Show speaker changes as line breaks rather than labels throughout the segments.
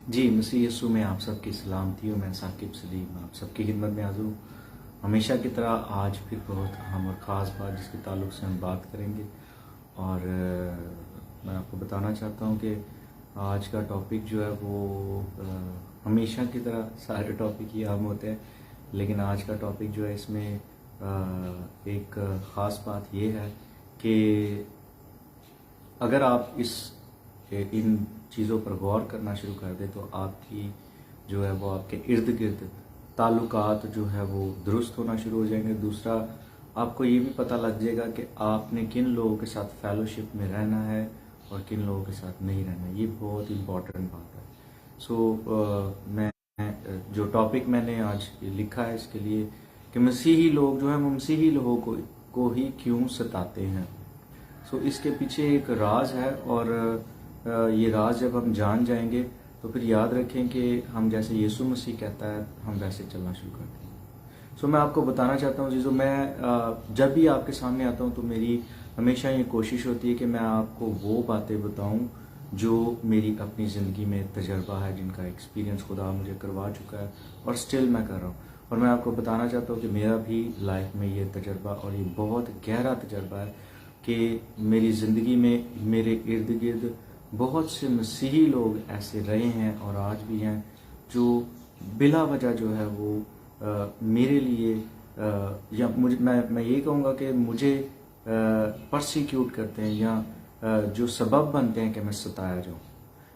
जी, मसीह यीशु में आप सबकी सलामती हो। मैं साकिब सलीम आप सबकी खिदमत में हाज़िर हूँ। हमेशा की तरह आज फिर बहुत अहम और ख़ास बात जिसके ताल्लुक़ से हम बात करेंगे और मैं आपको बताना चाहता हूँ कि आज का टॉपिक जो है वो हमेशा की तरह सारे टॉपिक ही अहम होते हैं, लेकिन आज का टॉपिक जो है इसमें एक ख़ास बात ये है कि अगर आप इन चीज़ों पर गौर करना शुरू कर दें तो आपकी जो है वो आपके इर्द गिर्द ताल्लुकात जो है वो दुरुस्त होना शुरू हो जाएंगे। दूसरा, आपको ये भी पता लग जाएगा कि आपने किन लोगों के साथ फेलोशिप में रहना है और किन लोगों के साथ नहीं रहना है। ये बहुत इम्पॉर्टेंट बात है। मैं जो टॉपिक मैंने आज लिखा है इसके लिए कि मसीही लोग जो है वो मसीही लोगों को ही क्यों सताते हैं। इसके पीछे एक राज है और ये राज जब हम जान जाएंगे तो फिर याद रखें कि हम जैसे यीशु मसीह कहता है हम वैसे चलना शुरू करते हैं। मैं आपको बताना चाहता हूँ चीज़ों, मैं जब भी आपके सामने आता हूँ तो मेरी हमेशा ये कोशिश होती है कि मैं आपको वो बातें बताऊँ जो मेरी अपनी ज़िंदगी में तजर्बा है, जिनका एक्सपीरियंस खुदा मुझे करवा चुका है और स्टिल मैं कर रहा हूँ। और मैं आपको बताना चाहता हूँ कि मेरा भी लाइफ में ये तजर्बा और ये बहुत गहरा तजर्बा है कि मेरी ज़िंदगी में मेरे इर्द गिर्द बहुत से मसीही लोग ऐसे रहे हैं और आज भी हैं जो बिला वजह जो है वो मेरे लिए या मुझे मैं ये कहूँगा कि मुझे परसिक्यूट करते हैं या जो सबब बनते हैं कि मैं सताया जाऊँ।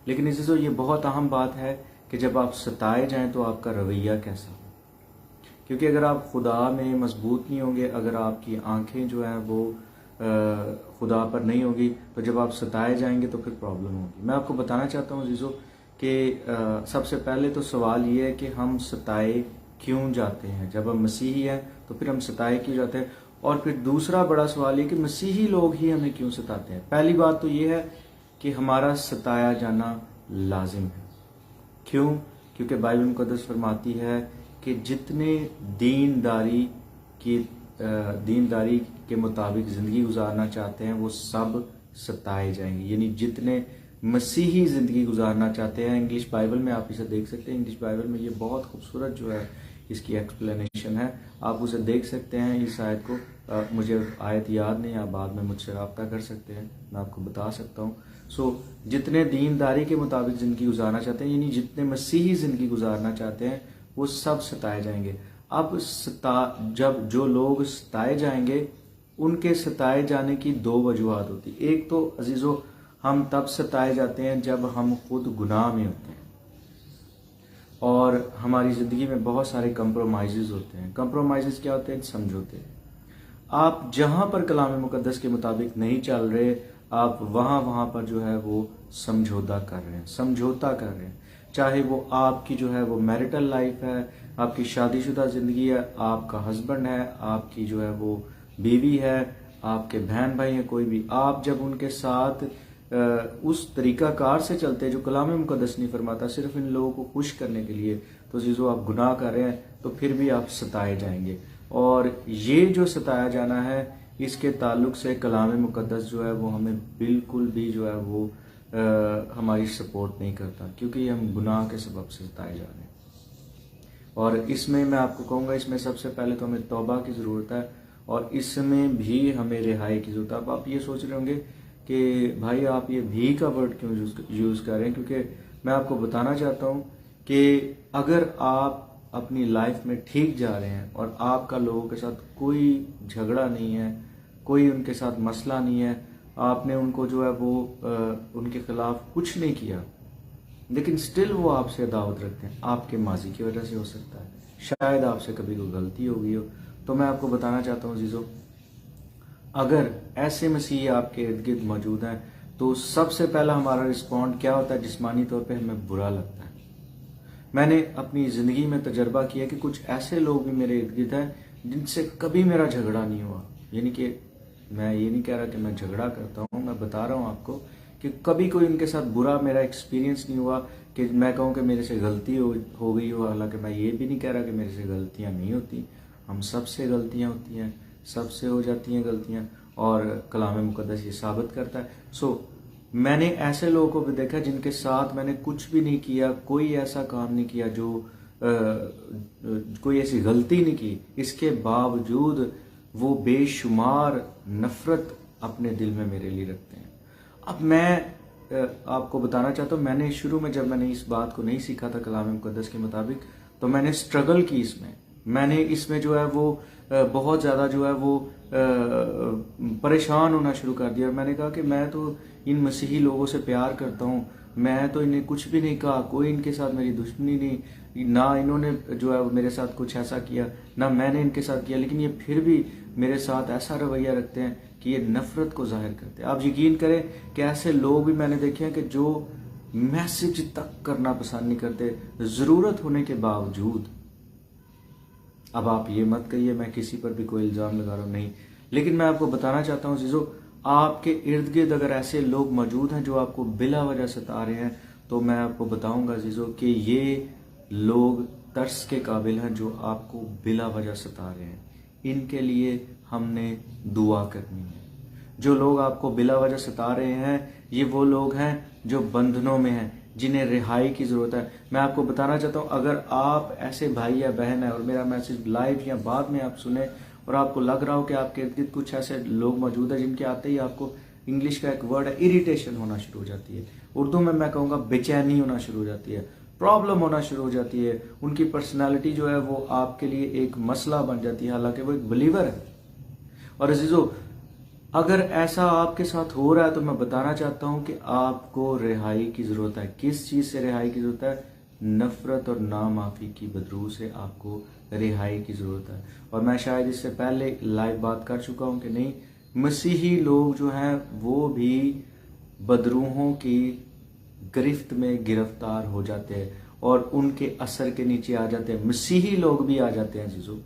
लेकिन इसे तो ये बहुत अहम बात है कि जब आप सताए जाएं तो आपका रवैया कैसा हो, क्योंकि अगर आप खुदा में मजबूत नहीं होंगे, अगर आपकी आंखें जो हैं वो खुदा पर नहीं होगी, तो जब आप सताए जाएंगे तो फिर प्रॉब्लम होगी। मैं आपको बताना चाहता हूँ जीजो कि सबसे पहले तो सवाल ये है कि हम सताए क्यों जाते हैं। जब हम मसीही हैं तो फिर हम सताए क्यों जाते हैं, और फिर दूसरा बड़ा सवाल ये कि मसीही लोग ही हमें क्यों सताते हैं। पहली बात तो ये है कि हमारा सताया जाना लाजिम है। क्यों? क्योंकि बाइबल मुकद्दस फरमाती है कि जितने दीनदारी के मुताबिक ज़िंदगी गुजारना चाहते हैं वो सब सताए जाएंगे। यानी जितने मसीही ज़िंदगी गुजारना चाहते हैं, इंग्लिश बाइबल में आप इसे देख सकते हैं। इंग्लिश बाइबल में ये बहुत खूबसूरत जो है इसकी एक्सप्लेनेशन है, आप उसे देख सकते हैं इस आयत को। मुझे आयत याद नहीं, आप बाद में मुझसे रब्ता कर सकते हैं, मैं आपको बता सकता हूँ। जितने दीनदारी के मुताबिक ज़िंदगी गुजारना चाहते हैं, यानी जितने मसीही ज़िंदगी गुजारना चाहते हैं, वो सब सताए जाएंगे। अब जब जो लोग सताए जाएंगे, उनके सताए जाने की दो वजूहत होती। एक तो अजीज़ों, हम तब सताए जाते हैं जब हम खुद गुनाह में होते हैं और हमारी ज़िंदगी में बहुत सारे कंप्रोमाइज़ होते हैं। कंप्रोमाइज़ क्या होते हैं? समझौते। आप जहाँ पर कलाम मुकद्दस के मुताबिक नहीं चल रहे, आप वहाँ पर जो है वो समझौता कर रहे हैं। चाहे वो आपकी जो है वो मैरिटल लाइफ है, आपकी शादीशुदा ज़िंदगी है, आपका हस्बैंड है, आपकी जो है वो बीवी है, आपके बहन भाई हैं, कोई भी, आप जब उनके साथ उस तरीक़ाकार से चलते हैं जो कलाम मुकद्दस नहीं फरमाता, सिर्फ इन लोगों को खुश करने के लिए, तो चीज़ों आप गुनाह कर रहे हैं, तो फिर भी आप सताए जाएंगे। और ये जो सताया जाना है, इसके ताल्लुक से कलाम मुकद्दस जो है वो हमें बिल्कुल भी जो है वो हमारी सपोर्ट नहीं करता, क्योंकि हम गुनाह के सबब से सताए जा रहे हैं। और इसमें मैं आपको कहूँगा, इसमें सबसे पहले तो हमें तौबा की ज़रूरत है और इसमें भी हमें रिहाई की ज़रूरत है। अब आप ये सोच रहे होंगे कि भाई आप ये भी का वर्ड क्यों यूज़ कर रहे हैं, क्योंकि मैं आपको बताना चाहता हूँ कि अगर आप अपनी लाइफ में ठीक जा रहे हैं और आपका लोगों के साथ कोई झगड़ा नहीं है, कोई उनके साथ मसला नहीं है, आपने उनको जो है वो उनके खिलाफ कुछ नहीं किया, लेकिन स्टिल वो आपसे दावत रखते हैं, आपके माजी की वजह से हो सकता है, शायद आपसे कभी कोई गलती हो गई हो। तो मैं आपको बताना चाहता हूँ जीजो, अगर ऐसे मसीह आपके इर्द गिर्द मौजूद हैं तो सबसे पहला हमारा रिस्पॉन्ड क्या होता है? जिस्मानी तौर पे हमें बुरा लगता है। मैंने अपनी ज़िंदगी में तजर्बा किया कि कुछ ऐसे लोग भी मेरे इर्द गिर्द हैं जिनसे कभी मेरा झगड़ा नहीं हुआ। यानी कि मैं ये नहीं कह रहा कि मैं झगड़ा करता हूँ, मैं बता रहा हूँ आपको कि कभी कोई उनके साथ बुरा मेरा एक्सपीरियंस नहीं हुआ कि मैं कहूँ कि मेरे से गलती हो गई हो। हालांकि मैं ये भी नहीं कह रहा कि मेरे से गलतियाँ नहीं होती, हम सबसे गलतियाँ होती हैं, सबसे हो जाती हैं गलतियाँ, और कलाम मुकद्दस ये साबित करता है। मैंने ऐसे लोगों को भी देखा जिनके साथ मैंने कुछ भी नहीं किया, कोई ऐसा काम नहीं किया, जो कोई ऐसी गलती नहीं की, इसके बावजूद वो बेशुमार नफरत अपने दिल में मेरे लिए रखते हैं। अब मैं आपको बताना चाहता हूँ, मैंने शुरू में जब मैंने इस बात को नहीं सीखा था कलाम मुकद्दस के मुताबिक, तो मैंने स्ट्रगल की इसमें, मैंने इसमें जो है वो बहुत ज़्यादा जो है वो परेशान होना शुरू कर दिया। और मैंने कहा कि मैं तो इन मसीही लोगों से प्यार करता हूँ, मैं तो इन्हें कुछ भी नहीं कहा, कोई इनके साथ मेरी दुश्मनी नहीं, ना इन्होंने जो है मेरे साथ कुछ ऐसा किया, ना मैंने इनके साथ किया, लेकिन ये फिर भी मेरे साथ ऐसा रवैया रखते हैं कि ये नफरत को जाहिर करते हैं। आप यकीन करें कि ऐसे लोग भी मैंने देखे हैं कि जो मैसेज तक करना पसंद नहीं करते ज़रूरत होने के बावजूद। अब आप ये मत कहिए मैं किसी पर भी कोई इल्ज़ाम लगा रहा हूँ, नहीं, लेकिन मैं आपको बताना चाहता हूँ जीजो, आपके इर्द गिर्द अगर ऐसे लोग मौजूद हैं जो आपको बिला वजह सता रहे हैं, तो मैं आपको बताऊंगा जीजो कि ये लोग तरस के काबिल हैं जो आपको बिला वजह सता रहे हैं। इनके लिए हमने दुआ करनी है। जो लोग आपको बिला वजह सता रहे हैं, ये वो लोग हैं जो बंधनों में हैं, जिन्हें रिहाई की ज़रूरत है। मैं आपको बताना चाहता हूँ, अगर आप ऐसे भाई या बहन है और मेरा मैसेज लाइव या बाद में आप सुने और आपको लग रहा हो कि आपके इर्द गिर्द कुछ ऐसे लोग मौजूद है जिनके आते ही आपको इंग्लिश का एक वर्ड है इरिटेशन होना शुरू हो जाती है, उर्दू में मैं कहूँगा बेचैनी होना शुरू हो जाती है, प्रॉब्लम होना शुरू हो जाती है, उनकी पर्सनालिटी जो है वो आपके लिए एक मसला बन जाती है, हालांकि वो एक बिलीवर है। और अजीजो, अगर ऐसा आपके साथ हो रहा है तो मैं बताना चाहता हूं कि आपको रिहाई की जरूरत है। किस चीज से रिहाई की जरूरत है? नफरत और नामाफी की बदरू से आपको रिहाई की जरूरत है। और मैं शायद इससे पहले लाइव बात कर चुका हूं कि नहीं, मसीही लोग जो हैं वो भी बदरूहों की गिरफ्त में गिरफ्तार हो जाते हैं और उनके असर के नीचे आ जाते हैं। मसीही लोग भी आ जाते हैं जीजू,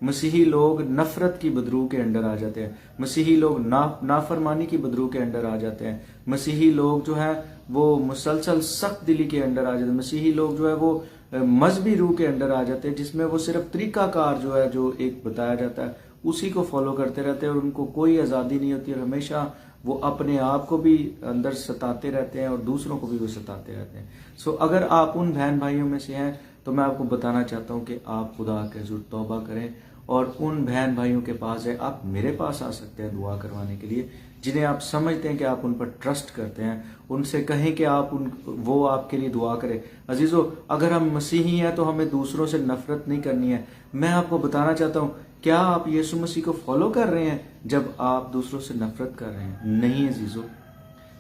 मसीही लोग नफरत की बदरू के अंडर आ जाते हैं, मसीही लोग नाफरमानी की बदरू के अंडर आ जाते हैं, मसीही लोग जो है वो मुसलसल सख्त दिली के अंडर आ जाते हैं, मसीही लोग जो है वो मजहबी रूह के अंडर आ जाते हैं, जिसमें वो सिर्फ तरीकाकार जो है जो एक बताया जाता है उसी को फॉलो करते रहते हैं और उनको कोई आज़ादी नहीं होती और हमेशा वो अपने आप को भी अंदर सताते रहते हैं और दूसरों को भी वो सताते रहते हैं। सो अगर आप उन बहन भाइयों में से हैं तो मैं आपको बताना चाहता हूं कि आप खुदा के हुज़ूर तौबा करें और उन बहन भाइयों के पास है, आप मेरे पास आ सकते हैं दुआ करवाने के लिए, जिन्हें आप समझते हैं कि आप उन पर ट्रस्ट करते हैं, उनसे कहें कि आप वो आपके लिए दुआ करें। अजीजों, अगर हम मसीही हैं तो हमें दूसरों से नफरत नहीं करनी है। मैं आपको बताना चाहता हूँ, क्या आप यीशु मसीह को फॉलो कर रहे हैं जब आप दूसरों से नफरत कर रहे हैं? नहीं अजीजों,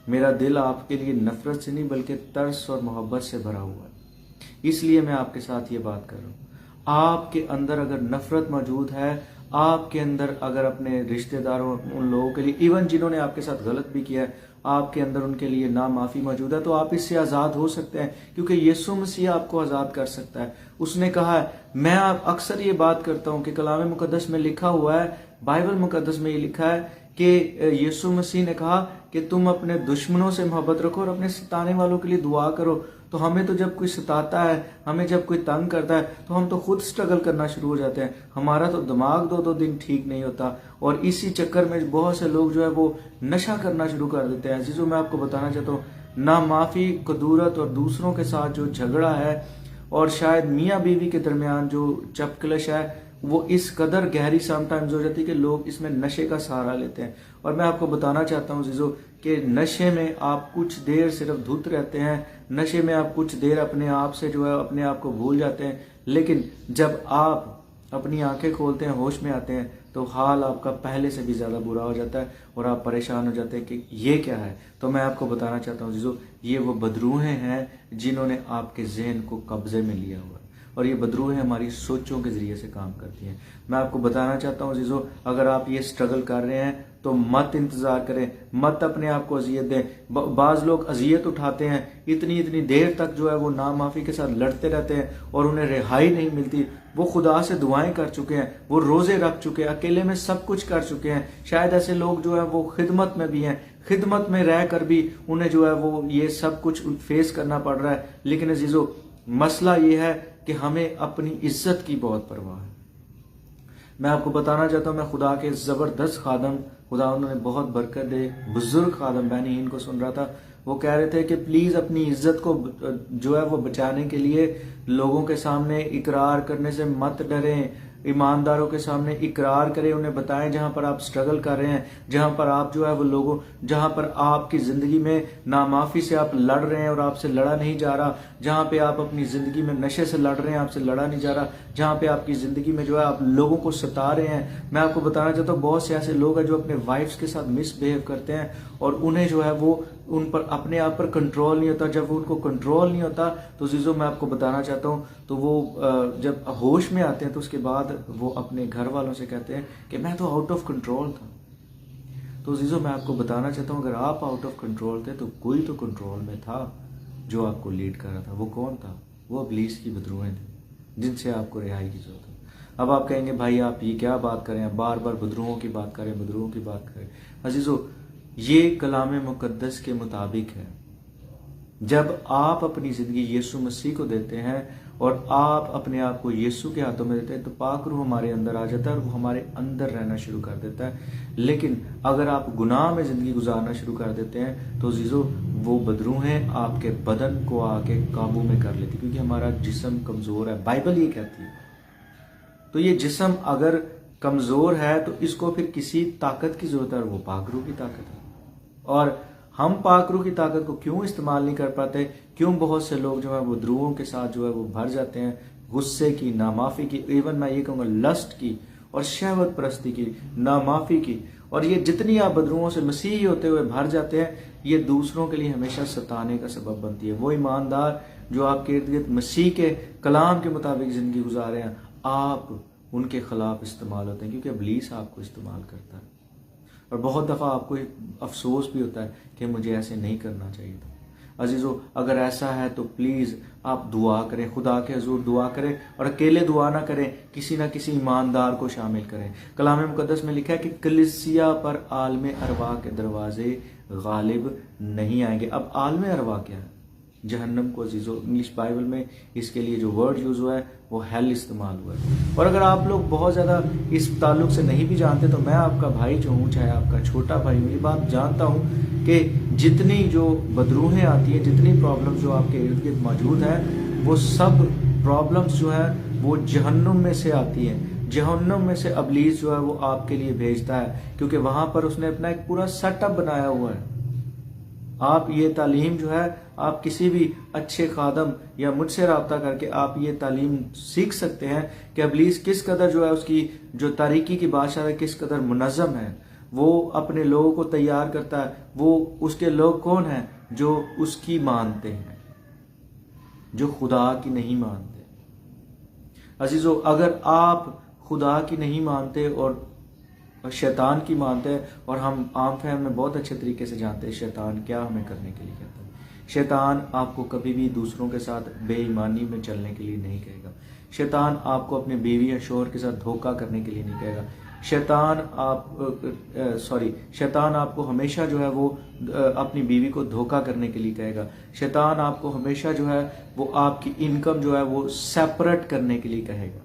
मेरा दिल आपके लिए नफरत से नहीं बल्कि तरस और मोहब्बत से भरा हुआ है, इसलिए मैं आपके साथ ये बात कर रहा हूँ। आपके अंदर अगर नफरत मौजूद है, आपके अंदर अगर अपने रिश्तेदारों, उन लोगों के लिए, इवन जिन्होंने आपके साथ गलत भी किया है, आपके अंदर उनके लिए ना माफी मौजूद है, तो आप इससे आजाद हो सकते हैं, क्योंकि यीशु मसीह आपको आजाद कर सकता है। उसने कहा है, मैं अक्सर ये बात करता हूं कि कलाम मुकद्दस में लिखा हुआ है, बाइबल मुकद्दस में ये लिखा है कि यीशु मसीह ने कहा कि तुम अपने दुश्मनों से मोहब्बत रखो और अपने सताने वालों के लिए दुआ करो। तो हमें तो जब कोई सताता है, हमें जब कोई तंग करता है, तो हम तो खुद स्ट्रगल करना शुरू हो जाते हैं। हमारा तो दिमाग दो दिन ठीक नहीं होता और इसी चक्कर में बहुत से लोग जो है वो नशा करना शुरू कर देते हैं। जीजू, मैं आपको बताना चाहता हूँ, ना माफी, कदूरत और दूसरों के साथ जो झगड़ा है और शायद मियाँ बीवी के दरमियान जो चपकलश है, वो इस कदर गहरी समटाइम्स हो जाती है कि लोग इसमें नशे का सहारा लेते हैं। और मैं आपको बताना चाहता हूँ जीजो कि नशे में आप कुछ देर सिर्फ धुत रहते हैं, नशे में आप कुछ देर अपने आप से जो है अपने आप को भूल जाते हैं, लेकिन जब आप अपनी आंखें खोलते हैं, होश में आते हैं, तो हाल आपका पहले से भी ज्यादा बुरा हो जाता है और आप परेशान हो जाते हैं कि ये क्या है। तो मैं आपको बताना चाहता हूँ जीजो, ये वो बदरूहें हैं जिन्होंने आपके जहन को कब्जे में लिया हुआ है और ये बदरूहें हमारी सोचों के जरिए से काम करती हैं। मैं आपको बताना चाहता हूँ जीजो, अगर आप ये स्ट्रगल कर रहे हैं तो मत इंतजार करें, मत अपने आप को अजियत दें। बाज लोग अजियत उठाते हैं, इतनी देर तक जो है वो नामाफी के साथ लड़ते रहते हैं और उन्हें रिहाई नहीं मिलती। वो खुदा से दुआएं कर चुके हैं, वो रोजे रख चुके हैं, अकेले में सब कुछ कर चुके हैं। शायद ऐसे लोग जो है वो खिदमत में भी हैं, खिदमत में रहकर भी उन्हें जो है वो ये सब कुछ फेस करना पड़ रहा है। लेकिन अजीजों, मसला ये है कि हमें अपनी इज्जत की बहुत परवाह है। मैं आपको बताना चाहता हूं, मैं खुदा के जबरदस्त खादम खुदा उन्होंने बहुत बरकत दे। बुजुर्ग खादम बैनी इनको सुन रहा था, वो कह रहे थे कि प्लीज अपनी इज्जत को जो है वो बचाने के लिए लोगों के सामने इकरार करने से मत डरें, ईमानदारों के सामने इकरार करें, उन्हें बताएं जहां पर आप स्ट्रगल कर रहे हैं, जहां पर आप जो है वो लोगों, जहां पर आपकी जिंदगी में नामाफी से आप लड़ रहे हैं और आपसे लड़ा नहीं जा रहा, जहां पे आप अपनी जिंदगी में नशे से लड़ रहे हैं, आपसे लड़ा नहीं जा रहा, जहां पे आपकी जिंदगी में जो है आप लोगों को सता रहे हैं। मैं आपको बताना चाहता हूँ बहुत से ऐसे लोग हैं जो अपने वाइफ्स के साथ मिसबिहेव करते हैं और उन्हें जो है वो उन पर अपने आप पर कंट्रोल नहीं होता। जब उनको कंट्रोल नहीं होता तो चीज़ों मैं आपको बताना चाहता हूँ, तो वो जब होश में आते हैं तो उसके बाद वो अपने घर वालों से कहते हैं कि मैं तो आउट ऑफ कंट्रोल था। तो चीज़ों मैं आपको बताना चाहता हूँ, अगर आप आउट ऑफ कंट्रोल थे तो कोई तो कंट्रोल में था जो आपको लीड कर रहा था। वो कौन था? वो इब्लीस की बदरूहें थी जिनसे आपको रिहाई की जरूरत है। अब आप कहेंगे भाई आप ये क्या बात करें, आप बार बार बदरूहों की बात करें, बदरूहों की बात करें। अजीजों, ये कलाम मुकद्दस के मुताबिक है। जब आप अपनी जिंदगी यीशु मसीह को देते हैं और आप अपने आप को यीशु के हाथों में देते हैं तो पाक रूह हमारे अंदर आ जाता है और वो हमारे अंदर रहना शुरू कर देता है। लेकिन अगर आप गुनाह में जिंदगी गुजारना शुरू कर देते हैं तो जीजो वो बदरूहें आपके बदन को आके काबू में कर लेती, क्योंकि हमारा जिस्म कमजोर है, बाइबल ये कहती है। तो ये जिस्म अगर कमजोर है तो इसको फिर किसी ताकत की जरूरत है और वो पाक रूह की ताकत है। और हम पाक रूह की ताकत को क्यों इस्तेमाल नहीं कर पाते? क्यों बहुत से लोग जो है वो द्रुहों के साथ जो है वो भर जाते हैं, गुस्से की, नामाफी की, इवन मैं ये कहूँगा लस्ट की और शहवत परस्ती की, नामाफी की, और ये जितनी आप बदरुओं से मसीही होते हुए भर जाते हैं, ये दूसरों के लिए हमेशा सताने का सबब बनती है। वो ईमानदार जो आपके इर्द गिर्द मसीह के कलाम के मुताबिक जिंदगी गुजारे हैं, आप उनके खिलाफ इस्तेमाल होते हैं, क्योंकि इब्लीस आपको इस्तेमाल करता है। और बहुत दफ़ा आपको अफसोस भी होता है कि मुझे ऐसे नहीं करना चाहिए था। अजीज़ों, अगर ऐसा है तो प्लीज़ आप दुआ करें, खुदा के हजूर दुआ करें, और अकेले दुआ ना करें, किसी ना किसी ईमानदार को शामिल करें। कलाम मुकद्दस में लिखा है कि कलीसिया पर आलम अरवा के दरवाजे गालिब नहीं आएंगे। अब आलम अरवा क्या है? जहन्नम को। अजीज़ों, इंग्लिश बाइबल में इसके लिए जो वर्ड यूज हुआ है वो हेल इस्तेमाल हुआ है। और अगर आप लोग बहुत ज़्यादा इस ताल्लुक से नहीं भी जानते तो मैं आपका भाई जो हूँ, चाहे आपका छोटा भाई हूँ, ये बात जानता हूँ कि जितनी जो बदरूहें आती हैं, जितनी प्रॉब्लम्स जो आपके इर्द गिर्द मौजूद हैं, वो सब प्रॉब्लम्स जो है वो जहन्नुम में से आती हैं। जहन्नुम में से इब्लीस जो है वो आपके लिए भेजता है, क्योंकि वहां पर उसने अपना एक पूरा सेटअप बनाया हुआ है। आप ये तालीम जो है, आप किसी भी अच्छे खादम या मुझसे रब्ता करके आप ये तालीम सीख सकते हैं कि इब्लीस किस कदर जो है उसकी जो तारीकी की बादशाह है, किस कदर मुनज़्ज़म है। वो अपने लोगों को तैयार करता है। वो उसके लोग कौन हैं? जो उसकी मानते हैं, जो खुदा की नहीं मानते। अजीजों, अगर आप खुदा की नहीं मानते और शैतान की मानते हैं, और हम आम फहम में बहुत अच्छे तरीके से जानते हैं शैतान क्या हमें करने के लिए कहता है। शैतान आपको कभी भी दूसरों के साथ बेईमानी में चलने के लिए नहीं कहेगा। शैतान आपको अपने बीवी या शोहर के साथ धोखा करने के लिए नहीं कहेगा। शैतान आपको हमेशा जो है वो अपनी बीवी को धोखा करने के लिए कहेगा। शैतान आपको हमेशा जो है वो आपकी इनकम जो है वो सेपरेट करने के लिए कहेगा।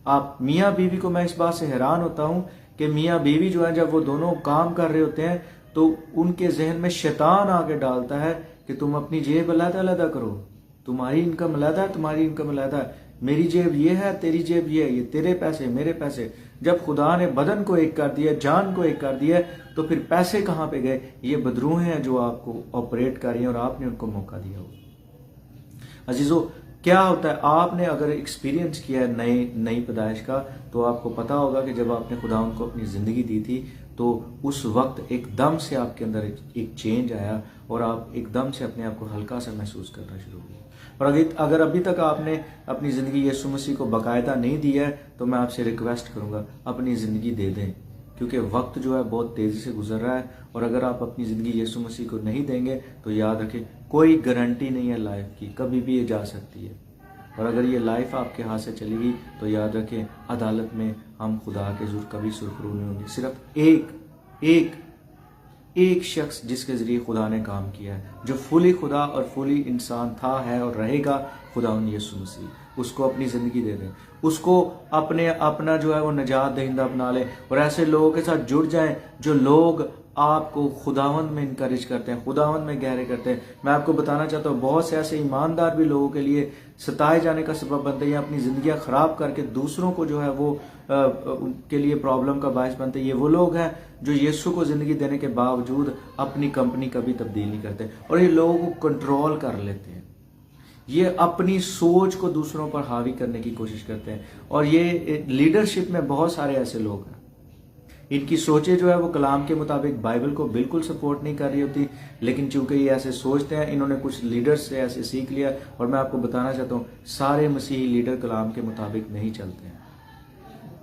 आप मियाँ बीवी को, मैं इस बात से हैरान होता हूँ कि मियाँ बीवी जो है जब वो दोनों काम कर रहे होते हैं तो उनके जहन में शैतान आके डालता है कि तुम अपनी जेब अलग-अलग करो, तुम्हारी इनकम अलग है, तुम्हारी इनकम अलग है, मेरी जेब ये है, तेरी जेब ये है, ये तेरे पैसे, मेरे पैसे। जब खुदा ने बदन को एक कर दिया, जान को एक कर दिया, तो फिर पैसे कहाँ पे गए? ये बदरूहें हैं जो आपको ऑपरेट कर रही हैं और आपने उनको मौका दिया हो। अजीजों, क्या होता है, आपने अगर एक्सपीरियंस किया है नई पैदाइश का, तो आपको पता होगा कि जब आपने खुदा उनको अपनी ज़िंदगी दी थी तो उस वक्त एकदम से आपके अंदर एक चेंज आया और आप एकदम से अपने आप को हल्का सा महसूस करना शुरू हुए। और अगर अभी तक आपने अपनी ज़िंदगी यीशु मसीह को बाकायदा नहीं दी है तो मैं आपसे रिक्वेस्ट करूँगा, अपनी ज़िंदगी दे दें, क्योंकि वक्त जो है बहुत तेज़ी से गुजर रहा है। और अगर आप अपनी ज़िंदगी यीशु मसीह को नहीं देंगे तो याद रखें, कोई गारंटी नहीं है लाइफ की, कभी भी ये जा सकती है। और अगर ये लाइफ आपके हाथ से चली गई तो याद रखें, अदालत में हम खुदा के ज़ुर कभी सुरखरू नहीं होंगे। सिर्फ एक शख्स जिसके ज़रिए खुदा ने काम किया है, जो फुली खुदा और फुली इंसान था, है और रहेगा, खुदावंद यीशु मसीह। उसको अपनी ज़िंदगी दे दें, उसको अपना जो है वो निजात दहिंदा बना लें और ऐसे लोगों के साथ जुड़ जाएं जो लोग आपको खुदावंद में इनकरेज करते हैं, खुदावंद में गहरे करते हैं। मैं आपको बताना चाहता हूँ, बहुत से ऐसे ईमानदार भी लोगों के लिए सताए जाने का सबब बनते हैं, या अपनी ज़िंदगियाँ ख़राब करके दूसरों को जो है वो उनके लिए प्रॉब्लम का बायस बनते हैं। ये वो लोग हैं जो यीशु को ज़िंदगी देने के बावजूद अपनी कंपनी कभी तब्दील नहीं करते, और ये लोगों को कंट्रोल कर लेते हैं। ये अपनी सोच को दूसरों पर हावी करने की कोशिश करते हैं, और ये लीडरशिप में बहुत सारे ऐसे लोग हैं, इनकी सोचें जो है वो कलाम के मुताबिक बाइबल को बिल्कुल सपोर्ट नहीं कर रही होती, लेकिन चूंकि ये ऐसे सोचते हैं, इन्होंने कुछ लीडर्स से ऐसे सीख लिया। और मैं आपको बताना चाहता हूँ, सारे मसीही लीडर कलाम के मुताबिक नहीं चलते हैं।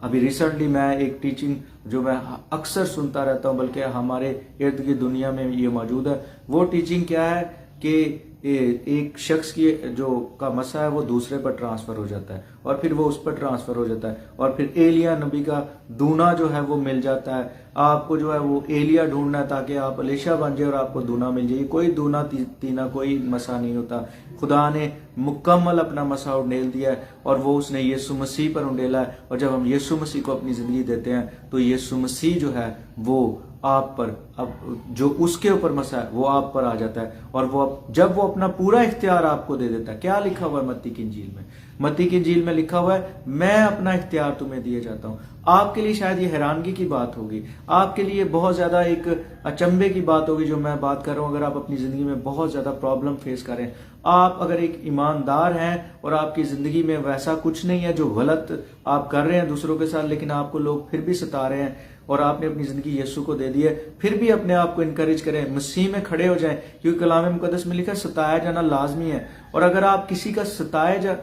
अभी रिसेंटली मैं एक टीचिंग जो मैं अक्सर सुनता रहता हूँ, बल्कि हमारे इर्द गिर्द दुनिया में ये मौजूद है, वो टीचिंग क्या है कि एक शख्स की जो का मसा है वो दूसरे पर ट्रांसफर हो जाता है, और फिर वो उस पर ट्रांसफर हो जाता है, और फिर एलिया नबी का दूना जो है वो मिल जाता है। आपको जो है वो एलिया ढूंढना है ताकि आप एलीशा बन जाए और आपको दूना मिल जाए। कोई दूना तीना कोई मसा नहीं होता। खुदा ने मुकम्मल अपना मसा उंडेल दिया है, और वो उसने यीशु मसीह पर उंडेला है। और जब हम यीशु मसीह को अपनी जिंदगी देते हैं तो यीशु मसीह जो है वो आप पर, अब जो उसके ऊपर मसा है वो आप पर आ जाता है, और वो जब वो अपना पूरा इख्तियार आपको दे देता है। क्या लिखा हुआ है मत्ती की इंजील में? मत्ती की इंजील में लिखा हुआ है, मैं अपना इख्तियार तुम्हें दिए जाता हूं। आपके लिए शायद ये हैरानगी की बात होगी, आपके लिए बहुत ज्यादा एक अचंभे की बात होगी जो मैं बात कर रहा हूं। अगर आप अपनी जिंदगी में बहुत ज्यादा प्रॉब्लम फेस करें, आप अगर एक ईमानदार हैं और आपकी जिंदगी में वैसा कुछ नहीं है जो गलत आप कर रहे हैं दूसरों के साथ, लेकिन आपको लोग फिर भी सता रहे हैं और आपने अपनी जिंदगी यीशु को दे दी है, फिर भी अपने आप को इनकरेज करें, मसीह में खड़े हो जाएं, क्योंकि कलाम मुकद्दस में लिखा है सताया जाना लाजमी है। और अगर आप किसी का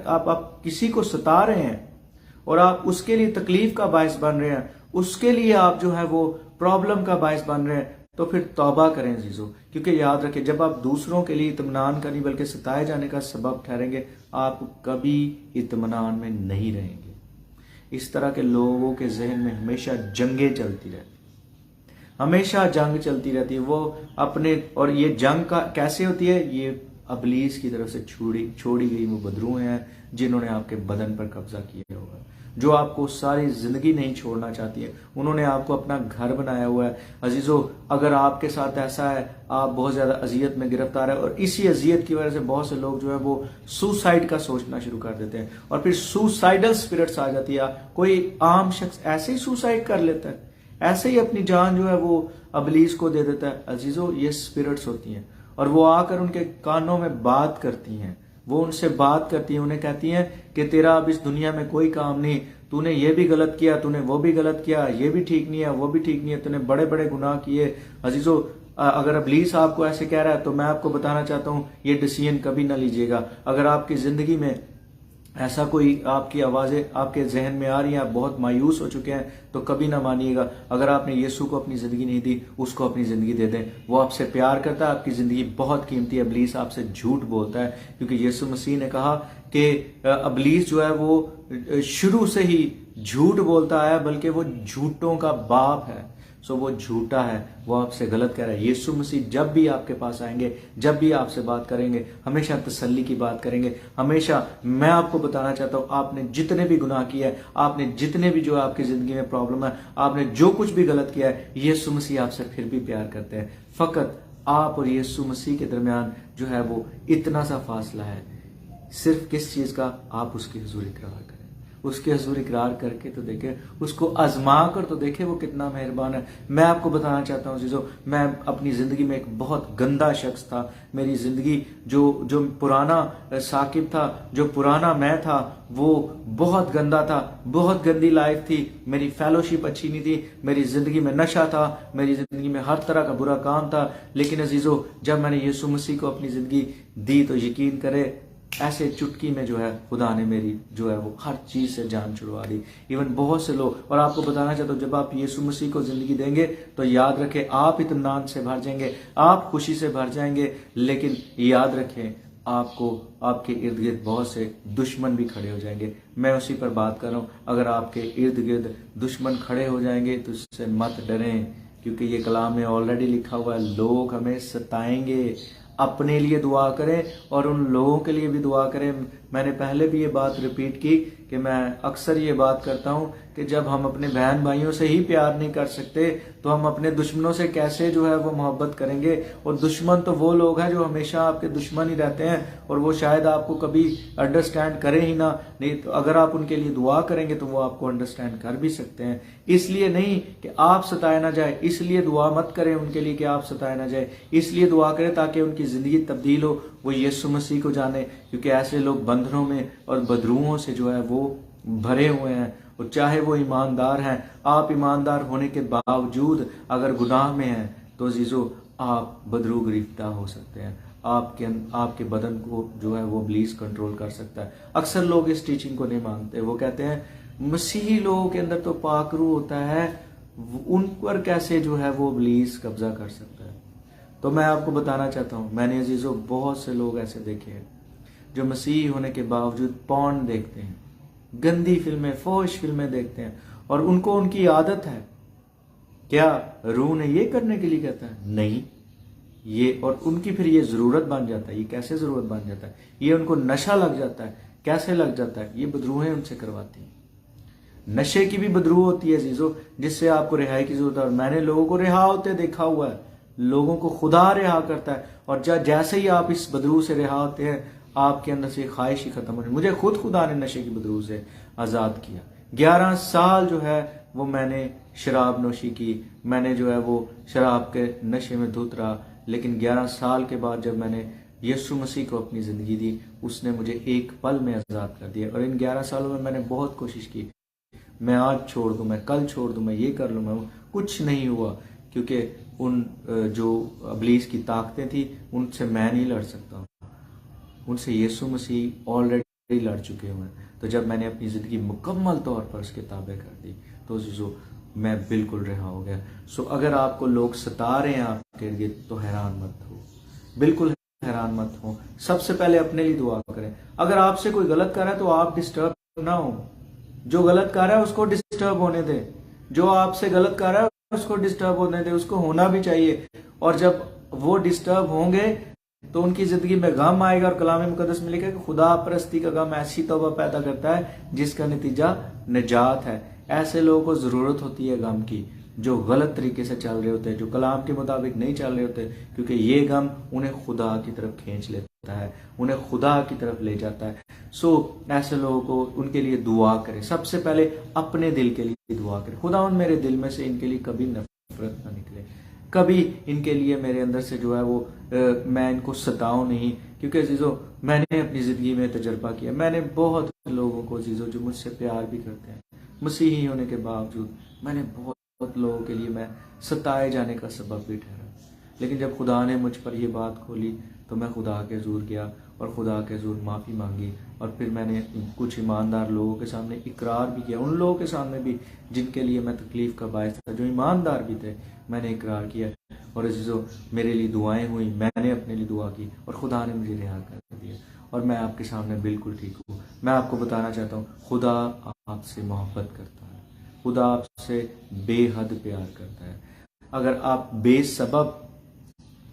आप किसी को सता रहे हैं और आप उसके लिए तकलीफ का बायस बन रहे हैं, उसके लिए आप जो है वो प्रॉब्लम का बायस बन रहे हैं, तो फिर तौबा करें अजीजों। क्योंकि याद रखें, जब आप दूसरों के लिए इत्मीनान का नहीं बल्कि सताए जाने का सबब ठहरेंगे, आप कभी इत्मीनान में नहीं रहेंगे। इस तरह के लोगों के जहन में हमेशा जंगें चलती रहती, हमेशा जंग चलती रहती है। वो अपने, और ये जंग का कैसे होती है? ये अबलीस की तरफ से छोड़ी गई वो बदरूहें हैं जिन्होंने आपके बदन पर कब्जा किया हुआ है, जो आपको सारी जिंदगी नहीं छोड़ना चाहती है। उन्होंने आपको अपना घर बनाया हुआ है। अजीजों, अगर आपके साथ ऐसा है, आप बहुत ज्यादा अजियत में गिरफ्तार है, और इसी अजियत की वजह से बहुत से लोग जो है वो सुसाइड का सोचना शुरू कर देते हैं, और फिर सुसाइडल स्पिरिट्स आ जाती है। कोई आम शख्स ऐसे ही सुसाइड कर लेता है, ऐसे ही अपनी जान जो है वो अबलीस को दे देता है। अजीजों, ये स्पिरिट्स होती हैं, और वो आकर उनके कानों में बात करती हैं, वो उनसे बात करती हैं, उन्हें कहती हैं कि तेरा अब इस दुनिया में कोई काम नहीं, तूने ये भी गलत किया, तूने वो भी गलत किया, ये भी ठीक नहीं है, वो भी ठीक नहीं है, तूने बड़े बड़े गुनाह किए। अजीजों, अगर अबलीस आपको ऐसे कह रहा है तो मैं आपको बताना चाहता हूं, ये डिसीजन कभी ना लीजिएगा। अगर आपकी जिंदगी में ऐसा कोई आपकी आवाजें आपके जहन में आ रही हैं, आप बहुत मायूस हो चुके हैं, तो कभी ना मानिएगा। अगर आपने यीशु को अपनी जिंदगी नहीं दी, उसको अपनी जिंदगी दे दें। वो आपसे प्यार करता है, आपकी जिंदगी बहुत कीमती है। अबलीस आपसे झूठ बोलता है, क्योंकि यीशु मसीह ने कहा कि अबलीस जो है वो शुरू से ही झूठ बोलता है, बल्कि वो झूठों का बाप है। सो वो झूठा है, वो आपसे गलत कह रहा है। यीशु मसीह जब भी आपके पास आएंगे, जब भी आपसे बात करेंगे, हमेशा तसल्ली की बात करेंगे। हमेशा मैं आपको बताना चाहता हूं, आपने जितने भी गुनाह किया है, आपने जितने भी जो आपकी जिंदगी में प्रॉब्लम है, आपने जो कुछ भी गलत किया है, यीशु मसीह आपसे फिर भी प्यार करते हैं। फकत आप और यीशु मसीह के दरमियान जो है वो इतना सा फासला है, सिर्फ किस चीज का? आप उसकी हुजूर इकरार करें। उसके हुजूर इकरार करके तो देखे, उसको आजमा कर तो देखे वो कितना मेहरबान है। मैं आपको बताना चाहता हूँ चीजों, मैं अपनी जिंदगी में एक बहुत गंदा शख्स था। मेरी जिंदगी जो पुराना साकिब था, जो पुराना मैं था, वो बहुत गंदा था, बहुत गंदी लाइफ थी। मेरी फेलोशिप अच्छी नहीं थी, मेरी जिंदगी में नशा था, मेरी जिंदगी में हर तरह का बुरा काम था। लेकिन अजीजों, जब मैंने यीशु मसीह को अपनी जिंदगी दी तो यकीन करे, ऐसे चुटकी में जो है खुदा ने मेरी जो है वो हर चीज से जान छुड़वा दी। इवन बहुत से लोग, और आपको बताना चाहता हूँ, जब आप यीशु मसीह को जिंदगी देंगे तो याद रखें, आप इत्मीनान से भर जाएंगे, आप खुशी से भर जाएंगे। लेकिन याद रखें, आपको आपके इर्द गिर्द बहुत से दुश्मन भी खड़े हो जाएंगे। मैं उसी पर बात कर रहा हूँ। अगर आपके इर्द गिर्द दुश्मन खड़े हो जाएंगे तो उससे मत डरें, क्योंकि ये कलाम में ऑलरेडी लिखा हुआ है, लोग हमें सताएंगे। अपने लिए दुआ करें और उन लोगों के लिए भी दुआ करें। मैंने पहले भी ये बात रिपीट की कि मैं अक्सर ये बात करता हूँ कि जब हम अपने बहन भाइयों से ही प्यार नहीं कर सकते तो हम अपने दुश्मनों से कैसे जो है वो मोहब्बत करेंगे। और दुश्मन तो वो लोग हैं जो हमेशा आपके दुश्मन ही रहते हैं और वो शायद आपको कभी अंडरस्टैंड करें ही ना। नहीं तो अगर आप उनके लिए दुआ करेंगे तो वो आपको अंडरस्टैंड कर भी सकते हैं। इसलिए नहीं कि आप सताए ना जाए, इसलिए दुआ मत करें उनके लिए कि आप सताए ना जाए, इसलिए दुआ करें ताकि उनकी जिंदगी तब्दील हो, वो यीशु मसीह को जाने। क्योंकि ऐसे लोग बंधनों में और बदरूहों से जो है वो भरे हुए हैं। और चाहे वो ईमानदार हैं, आप ईमानदार होने के बावजूद अगर गुनाह में हैं तो अजीजों आप बदरू गिरफ्तार हो सकते हैं। आपके बदन को जो है वो इब्लीस कंट्रोल कर सकता है। अक्सर लोग इस टीचिंग को नहीं मानते। वो कहते हैं मसीही लोगों के अंदर तो पाकरू होता है, उन पर कैसे जो है वो इब्लीस कब्जा कर सकता है। तो मैं आपको बताना चाहता हूँ, मैंने अजीजों बहुत से लोग ऐसे देखे हैं जो मसीह होने के बावजूद पॉर्न देखते हैं, गंदी फिल्में, फौश फिल्में देखते हैं और उनको उनकी आदत है। क्या रूह ने ये करने के लिए कहता है? नहीं, ये और उनकी फिर ये जरूरत बन जाता है। ये कैसे जरूरत बन जाता है? ये उनको नशा लग जाता है। कैसे लग जाता है? ये बदरूहें उनसे करवाती हैं। नशे की भी बदरू होती है अजीजों, जिससे आपको रिहाई की जरूरत है। और मैंने लोगों को रिहा होते देखा हुआ है। लोगों को खुदा रिहा करता है और जैसे ही आप इस बदरू से रिहा होते हैं आपके अंदर से ख्वाहिश ही खत्म हो। मुझे खुदा ने नशे की बदरू से आजाद किया। 11 साल जो है वो मैंने शराब नोशी की, मैंने जो है वो शराब के नशे में धुत रहा। लेकिन 11 साल के बाद जब मैंने यीशु मसीह को अपनी जिंदगी दी, उसने मुझे एक पल में आजाद कर दिया। और इन 11 सालों में मैंने बहुत कोशिश की, मैं आज छोड़ दूं, मैं कल छोड़ दूं, मैं ये कर लूं, मैं कुछ नहीं हुआ। क्योंकि उन जो इब्लीस की ताकतें थी उनसे मैं नहीं लड़ सकता, उनसे यीशु मसीह ऑलरेडी लड़ चुके हुए हैं। तो जब मैंने अपनी जिंदगी मुकम्मल तौर पर उसके ताबे कर दी तो जो मैं बिल्कुल रिहा हो गया। सो अगर आपको लोग सता रहे हैं आपके लिए तो हैरान मत हो, बिल्कुल हैरान मत हो। सबसे पहले अपने लिए दुआ करें। अगर आपसे कोई गलत कर रहा है तो आप डिस्टर्ब ना हो। जो गलत कर रहा है उसको डिस्टर्ब होने दे, जो आपसे गलत कर रहा है उसको डिस्टर्ब होने दे, उसको होना भी चाहिए। और जब वो डिस्टर्ब होंगे तो उनकी जिंदगी में गम आएगा। और कलाम मुकद्दस में लिखा है कि खुदा परस्ती का गम ऐसी तौबा पैदा करता है जिसका नतीजा निजात है। ऐसे लोगों को जरूरत होती है गम की, जो गलत तरीके से चल रहे होते हैं, जो कलाम के मुताबिक नहीं चल रहे होते, क्योंकि ये गम उन्हें खुदा की तरफ खींच लेता है, उन्हें खुदा की तरफ ले जाता है। सो ऐसे लोगों को उनके लिए दुआ करें। सबसे पहले अपने दिल के लिए दुआ करें, खुदा उन मेरे दिल में से इनके लिए कभी नफरत ना निकले, कभी इनके लिए मेरे अंदर से जो है वो मैं इनको सताऊं नहीं। क्योंकि अजीजों मैंने अपनी जिंदगी में तजर्बा किया, मैंने बहुत लोगों को अजीजों जो मुझसे प्यार भी करते हैं मसीही होने के बावजूद, मैंने बहुत लोगों के लिए मैं सताए जाने का सबब भी ठहरा। लेकिन जब खुदा ने मुझ पर यह बात खोली तो मैं खुदा के हजूर गया और खुदा के हजूर माफ़ी मांगी। और फिर मैंने कुछ ईमानदार लोगों के सामने इकरार भी किया, उन लोगों के सामने भी जिनके लिए मैं तकलीफ का बायस था, जो ईमानदार भी थे, मैंने इकरार किया। और अजीजों मेरे लिए दुआएं हुई, मैंने अपने लिए दुआ की और खुदा ने मुझे रिहा कर दिया और मैं आपके सामने बिल्कुल ठीक हूँ। मैं आपको बताना चाहता हूँ खुदा आपसे मोहब्बत करता है, खुदा आपसे बेहद प्यार करता है। अगर आप बेसबब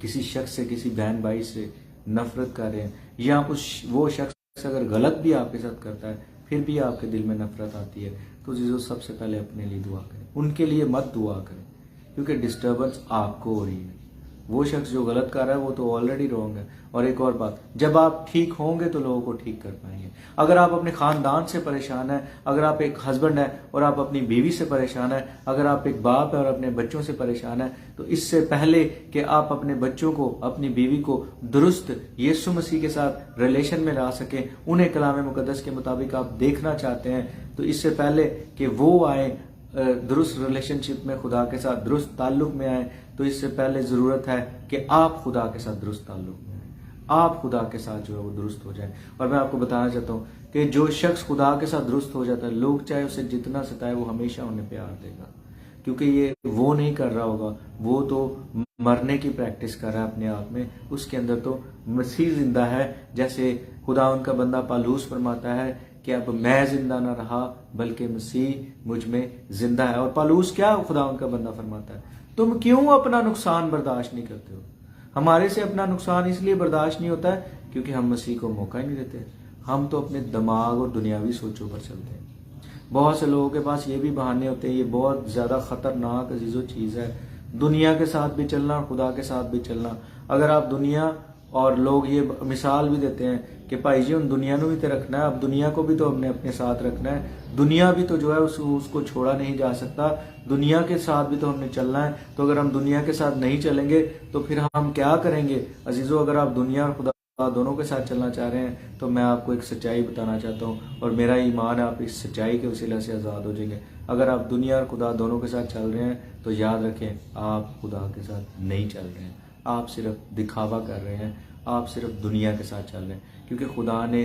किसी शख्स से, किसी बहन भाई से नफरत कर रहे हैं या वो शख्स अगर गलत भी आपके साथ करता है फिर भी आपके दिल में नफरत आती है, तो जीजो सबसे पहले अपने लिए दुआ करें, उनके लिए मत दुआ करें, क्योंकि डिस्टर्बेंस आपको हो रही है। वो शख्स जो गलत कर रहा है वो तो ऑलरेडी रॉन्ग है। और एक और बात, जब आप ठीक होंगे तो लोगों को ठीक कर पाएंगे। अगर आप अपने खानदान से परेशान हैं, अगर आप एक हस्बैंड है और आप अपनी बीवी से परेशान है, अगर आप एक बाप है और अपने बच्चों से परेशान है, तो इससे पहले कि आप अपने बच्चों को, अपनी बीवी को दुरुस्त यीशु मसीह के साथ रिलेशन में ला सकें, उन्हें कलाम मुकद्दस के मुताबिक आप देखना चाहते हैं, तो इससे पहले कि वो आए दुरुस्त रिलेशनशिप में, खुदा के साथ दुरुस्त ताल्लुक में आए, तो इससे पहले जरूरत है कि आप खुदा के साथ दुरुस्त ताल्लुक में आए, आप खुदा के साथ जो है वो दुरुस्त हो जाए। और मैं आपको बताना चाहता हूँ कि जो शख्स खुदा के साथ दुरुस्त हो जाता है, लोग चाहे उसे जितना सताए वो हमेशा उन्हें प्यार देगा, क्योंकि ये वो नहीं कर रहा होगा, वो तो मरने की प्रैक्टिस कर रहा है अपने आप में, उसके अंदर तो मसीह जिंदा है। जैसे खुदा उनका बंदा पालूस फरमाता है कि अब मैं जिंदा ना रहा बल्कि मसीह मुझ में जिंदा है। और पालूस क्या खुदा उनका बंदा फरमाता है? तुम क्यों अपना नुकसान बर्दाश्त नहीं करते हो? हमारे से अपना नुकसान इसलिए बर्दाश्त नहीं होता है क्योंकि हम मसीह को मौका ही नहीं देते। हम तो अपने दिमाग और दुनियावी सोचों पर चलते हैं। बहुत से लोगों के पास ये भी बहाने होते हैं। ये बहुत ज़्यादा ख़तरनाक अजीज़ो चीज़ है, दुनिया के साथ भी चलना, खुदा के साथ भी चलना। अगर आप दुनिया और लोग ये मिसाल भी देते हैं कि भाई जी उन दुनिया को भी तो रखना है, अब दुनिया को भी तो हमने अपने साथ रखना है। दुनिया भी तो जो है उसको छोड़ा नहीं जा सकता, दुनिया के साथ भी तो हमने चलना है। तो अगर हम दुनिया के साथ नहीं चलेंगे तो फिर हम क्या करेंगे? अजीज़ों, अगर आप दुनिया और खुदा दोनों के साथ चलना चाह रहे हैं तो मैं आपको एक सच्चाई बताना चाहता हूँ, और मेरा ईमान है आप इस सच्चाई के वसीला से आज़ाद हो जाएंगे। अगर आप दुनिया और खुदा दोनों के साथ चल रहे हैं तो याद रखें आप खुदा के साथ नहीं चल रहे हैं, आप सिर्फ दिखावा कर रहे हैं, आप सिर्फ दुनिया के साथ चल रहे हैं। क्योंकि खुदा ने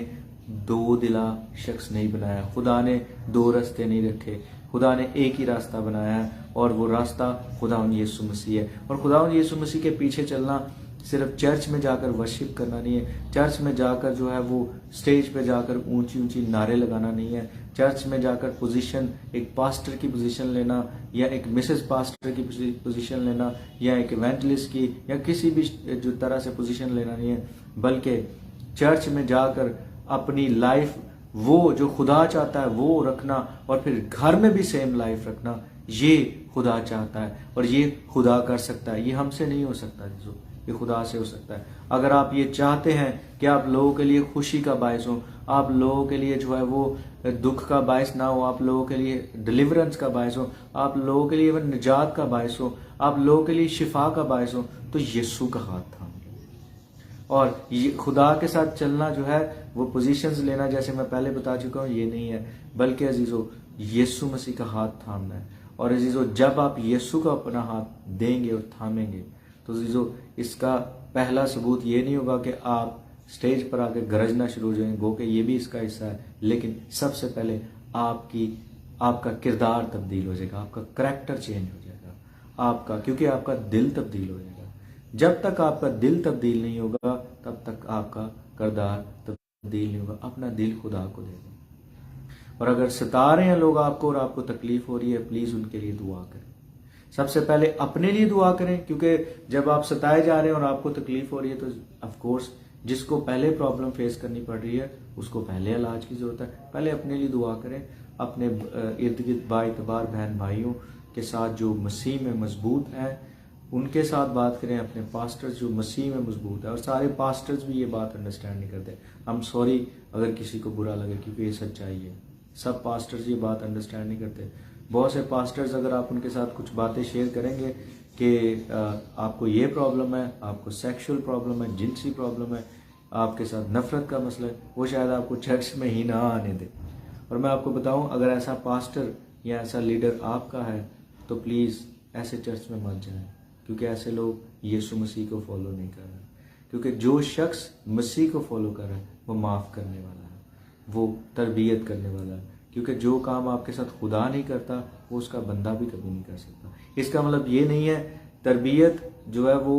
दो दिला शख्स नहीं बनाया, खुदा ने दो रास्ते नहीं रखे, खुदा ने एक ही रास्ता बनाया है, और वो रास्ता खुदावंद यीशु मसीह है। और खुदावंद यीशु मसीह के पीछे चलना सिर्फ चर्च में जाकर वर्शिप करना नहीं है, चर्च में जाकर जो है वो स्टेज पे जाकर ऊंची ऊंची नारे लगाना नहीं है, चर्च में जाकर पोजीशन, एक पास्टर की पोजीशन लेना या एक मिसेस पास्टर की पोजीशन लेना या एक इवेंटलिस्ट की या किसी भी जो तरह से पोजीशन लेना नहीं है, बल्कि चर्च में जाकर अपनी लाइफ वो जो खुदा चाहता है वो रखना, और फिर घर में भी सेम लाइफ रखना। ये खुदा चाहता है और ये खुदा कर सकता है, ये हमसे नहीं हो सकता जो ये खुदा से हो सकता है। अगर आप ये चाहते हैं कि आप लोगों के लिए खुशी का बायस हो, आप लोगों के लिए जो है वो दुख का बायस ना हो, आप लोगों के लिए डिलीवरेंस का बायस हो, आप लोगों के लिए निजात का बायस हो, आप लोगों के लिए शिफा का बायस हो, तो यीशु का हाथ थाम लो। और ये खुदा के साथ चलना जो है वो पोजीशंस लेना, जैसे मैं पहले बता चुका हूँ, ये नहीं है, बल्कि अजीजों यीशु मसीह का हाथ थामना है। और अजीजों जब आप यीशु का अपना हाथ देंगे और थामेंगे तो अजीजों इसका पहला सबूत ये नहीं होगा कि आप स्टेज पर आके गरजना शुरू हो जाएंगे, गो कि ये भी इसका हिस्सा है, लेकिन सबसे पहले आपका किरदार तब्दील हो जाएगा, आपका करैक्टर चेंज हो जाएगा आपका, क्योंकि आपका दिल तब्दील हो जाएगा। जब तक आपका दिल तब्दील नहीं होगा तब तक आपका किरदार तब्दील नहीं होगा। अपना दिल खुदा को दे दें। और अगर सता रहे हैं लोग आपको और आपको तकलीफ हो रही है, प्लीज उनके लिए दुआ करें। सबसे पहले अपने लिए दुआ करें, क्योंकि जब आप सताए जा रहे हैं और आपको तकलीफ हो रही है तो ऑफ कोर्स जिसको पहले प्रॉब्लम फेस करनी पड़ रही है उसको पहले इलाज की जरूरत है। पहले अपने लिए दुआ करें, अपने इर्द गिर्द बाइतबार बहन भाइयों के साथ जो मसीह में मजबूत हैं उनके साथ बात करें, अपने पास्टर्स जो मसीह में मजबूत है। और सारे पास्टर्स भी ये बात अंडरस्टैंड नहीं करते। आई एम सॉरी अगर किसी को बुरा लगे, क्योंकि ये सच्चाई है, सब पास्टर्स ये बात अंडरस्टैंड नहीं करते। बहुत से पास्टर्स अगर आप उनके साथ कुछ बातें शेयर करेंगे कि आपको ये प्रॉब्लम है, आपको सेक्सुअल प्रॉब्लम है, जिनसी प्रॉब्लम है, आपके साथ नफरत का मसला है, वो शायद आपको चर्च में ही ना आने दे। और मैं आपको बताऊं, अगर ऐसा पास्टर या ऐसा लीडर आपका है तो प्लीज़ ऐसे चर्च में मत जाएं, क्योंकि ऐसे लोग यीशु मसीह को फॉलो नहीं कर रहे। क्योंकि जो शख्स मसीह को फॉलो कर रहा है वो माफ़ करने वाला है, वो तरबियत करने वाला है। क्योंकि जो काम आपके साथ खुदा नहीं करता वो उसका बंदा भी कभी नहीं कर सकता। इसका मतलब ये नहीं है तरबियत जो है वो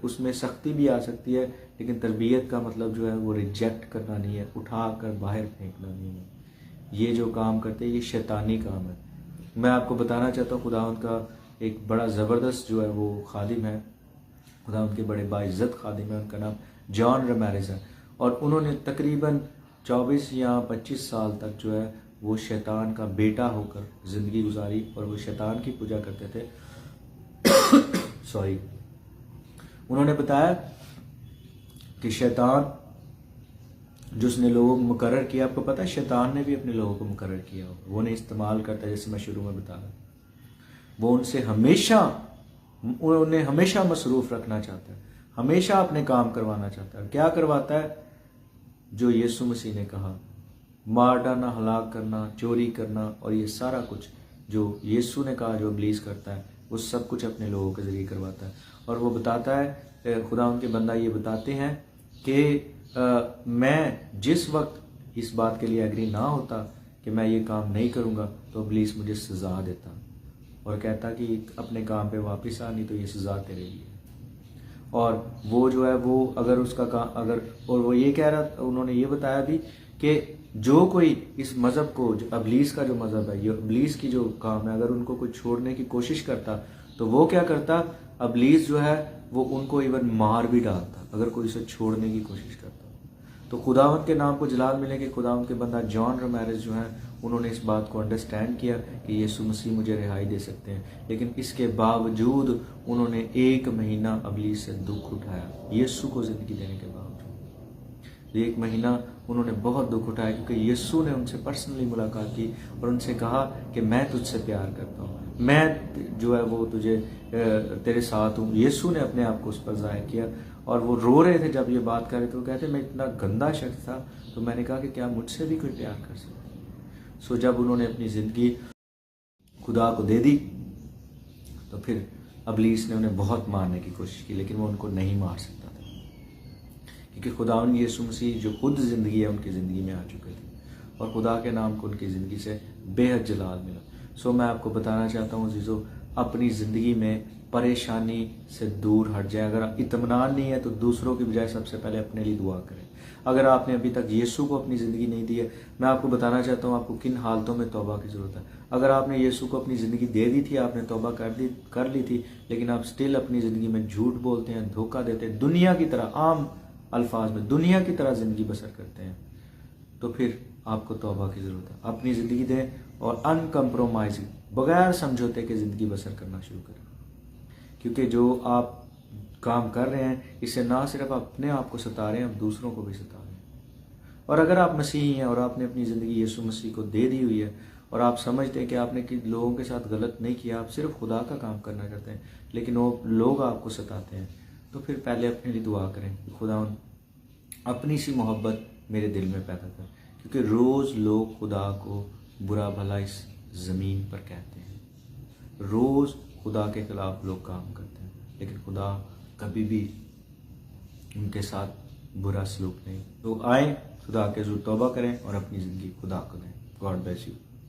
उसमें सख्ती भी आ सकती है, लेकिन तरबियत का मतलब जो है वो रिजेक्ट करना नहीं है, उठा कर बाहर फेंकना नहीं है। ये जो काम करते हैं ये शैतानी काम है। मैं आपको बताना चाहता हूँ, खुदावंद का एक बड़ा ज़बरदस्त जो है वो खादिम है, खुदावंद के बड़े बाइज़्ज़त खादिम है, उनका नाम जॉन रमैरिस है। और उन्होंने तकरीबन 24 या 25 साल तक जो है वो शैतान का बेटा होकर ज़िंदगी गुजारी और वो शैतान की पूजा करते थे। सॉरी, उन्होंने बताया कि शैतान जिसने लोगों को मुकर्रर किया, आपको पता है शैतान ने भी अपने लोगों को मुकर्रर किया होगा, वो नहीं इस्तेमाल करता, जैसे मैं शुरू में बताया। वो उन्हें हमेशा मसरूफ़ रखना चाहता है, हमेशा अपने काम करवाना चाहता है। क्या करवाता है? जो यीशु मसीह ने कहा, मार डालना, हलाक करना, चोरी करना, और ये सारा कुछ जो यीशु ने कहा जो इब्लीस करता है वो सब कुछ अपने लोगों के ज़रिए करवाता है। और वो बताता है, खुदा उनके बंदा ये बताते हैं कि मैं जिस वक्त इस बात के लिए एग्री ना होता कि मैं ये काम नहीं करूँगा तो इब्लीस मुझे सज़ा देता और कहता कि अपने काम पे वापस आ, नहीं तो ये सज़ा तेरे लिए। और वो जो है वो अगर उसका काम अगर, और वो ये कह रहा, उन्होंने ये बताया भी कि जो कोई इस मज़हब को, जो इब्लीस का जो मज़हब है, ये इब्लीस की जो काम है, अगर उनको कोई छोड़ने की कोशिश करता तो वो क्या करता, इब्लीस जो है वो उनको इवन मार भी डालता अगर कोई उसे छोड़ने की कोशिश करता। तो खुदावंद के नाम को जलाल मिले कि खुदावंद के बंदा जॉन रमैरेज जो है उन्होंने इस बात को अंडरस्टैंड किया कि यीशु मसीह मुझे रिहाई दे सकते हैं, लेकिन इसके बावजूद उन्होंने 1 महीना इब्लीस से दुख उठाया यीशु को जिंदगी देने के बावजूद। 1 महीना उन्होंने बहुत दुख उठाया क्योंकि यीशु ने उनसे पर्सनली मुलाकात की और उनसे कहा कि मैं तुझसे प्यार करता हूँ, मैं जो है वो तुझे तेरे साथ हूँ। यीशु ने अपने आप को उस पर जाहिर किया और वो रो रहे थे जब ये बात कर रहे थे। वो कहते मैं इतना गंदा शख्स था, तो मैंने कहा कि क्या मुझसे भी कोई प्यार कर सकता है। सो जब उन्होंने अपनी ज़िंदगी खुदा को दे दी तो फिर इब्लीस ने उन्हें बहुत मारने की कोशिश की, लेकिन वो उनको नहीं मार सकता था क्योंकि खुदावंद यीशु मसीह जो खुद ज़िंदगी है उनकी ज़िंदगी में आ चुके थे और खुदा के नाम को उनकी ज़िंदगी से बेहद जलाल मिला। सो मैं आपको बताना चाहता हूँ अज़ीज़ों, अपनी ज़िंदगी में परेशानी से दूर हट जाए। अगर इत्मीनान नहीं है तो दूसरों की बजाय सबसे पहले अपने लिए दुआ करें। अगर आपने अभी तक यीशु को अपनी ज़िंदगी नहीं दी है, मैं आपको बताना चाहता हूँ आपको किन हालतों में तौबा की ज़रूरत है। अगर आपने यीशु को अपनी ज़िंदगी दे दी थी, आपने तौबा कर ली थी, लेकिन आप स्टिल अपनी ज़िंदगी में झूठ बोलते हैं, धोखा देते हैं, दुनिया की तरह, आम अल्फाज में दुनिया की तरह ज़िंदगी बसर करते हैं, तो फिर आपको तौबा की ज़रूरत है। अपनी ज़िंदगी दें और अनकम्प्रोमाइजिंग, बगैर समझौते के ज़िंदगी बसर करना शुरू करें, क्योंकि जो आप काम कर रहे हैं इससे ना सिर्फ अपने आप को सता रहे हैं, आप दूसरों को भी सता रहे हैं। और अगर आप मसीही हैं और आपने अपनी ज़िंदगी यीशु मसीह को दे दी हुई है और आप समझते हैं कि आपने लोगों के साथ गलत नहीं किया, आप सिर्फ खुदा का काम करना चाहते हैं, लेकिन वो लोग आपको सताते हैं, तो फिर पहले अपने लिए दुआ करें कि खुदा अपनी सी मोहब्बत मेरे दिल में पैदा कर, क्योंकि रोज़ लोग खुदा को बुरा भला इस ज़मीन पर कहते हैं। रोज़ खुदा के खिलाफ लोग काम करते हैं, लेकिन खुदा कभी भी उनके साथ बुरा सलूक नहीं। तो आए खुदा के ज़रूर तौबा करें और अपनी ज़िंदगी खुदा को दें। God bless you.